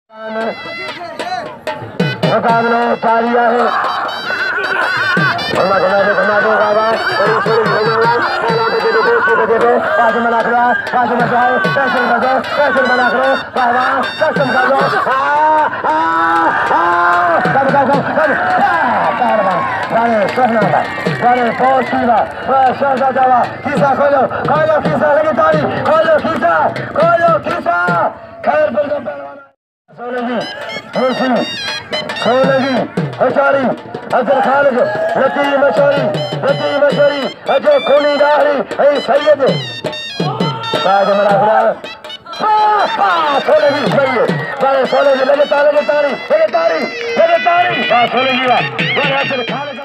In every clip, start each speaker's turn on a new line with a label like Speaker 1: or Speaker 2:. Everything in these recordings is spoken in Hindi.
Speaker 1: मुकाबला जारी है। घुमा दो बाबा बाजू बना करो, बाजू बचाओ, पैसे बचाओ, पैसे बना करो बाबा, सक्षम कर दो। खीसा खोलो, खोलो खीसा, लगी ताली, खोलो खीसा, खोलो खीसा। खैर सोलगी हशारी अजर खालिद लती मशोरी अजो खूनी दाहरी ऐ सैयद बाज मराखरा सोलगी सही बारे सोलगी लगे ताली बा सोलगी वा बारे अजर खालिद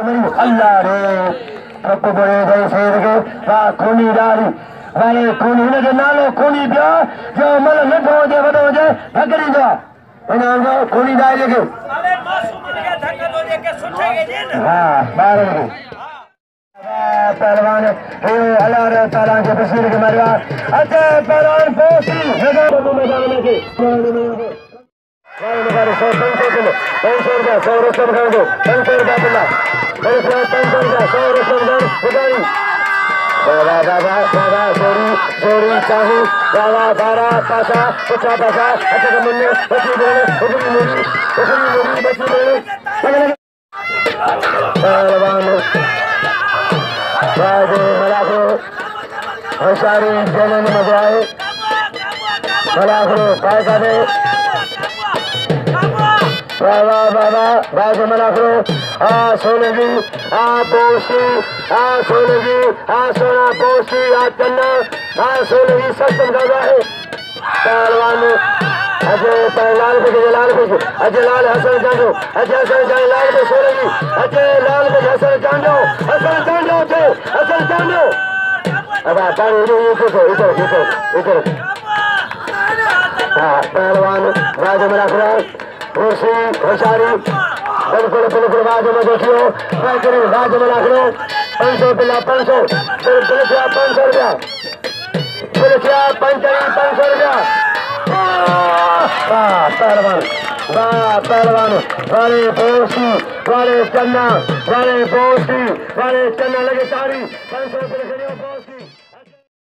Speaker 1: मरी अल्लाह रे प्रभु बड़े दे सेद के बा खूनी दाहरी वाले खूनी ने जो नालो खूनी पिया जो मन न हो जे भगरी जो इनाम को खूनी दाई लेके अरे मासूम ने धक्का दो के सुठेगे दिन हां बाहर लगे पहलवान हे अल्लाह रे ताला के बशीर के मारवा अच्छा पहलवान पोसी मैदान में के वाले 100 रुपया 100 रुपया कर दो 500 रुपया बिल्ला मेरे से 500 रुपया 100 रुपया उधारी बाबा जोड़ी चाहू बाबा बारा पासा पचा पासा अच्छा का मुन्ने बची बोले बची बोले पहलवान बाजे मलाखो होशारी जनन मजाए मलाखो काय करे बाबा बाजे मलाखो सोलगी पोसी सोलगी सोना पोसी चन्ना सोलगी सत्संग कर रहा है पहलवान अजय लाल पे अजय लाल हसन जानो अजय हसन जान लाल पे सोलगी अजय लाल पे हसन जानो अब पानी इधर पहलवान राज मलाखरा पोसी होशारी बिल्कुल बाजू में देखियो बाजू में रख लो 500 पिला 500 500 रुपया 500 रुपया पहलवान वाले पोसी वाले चन्ना लगे तारी 500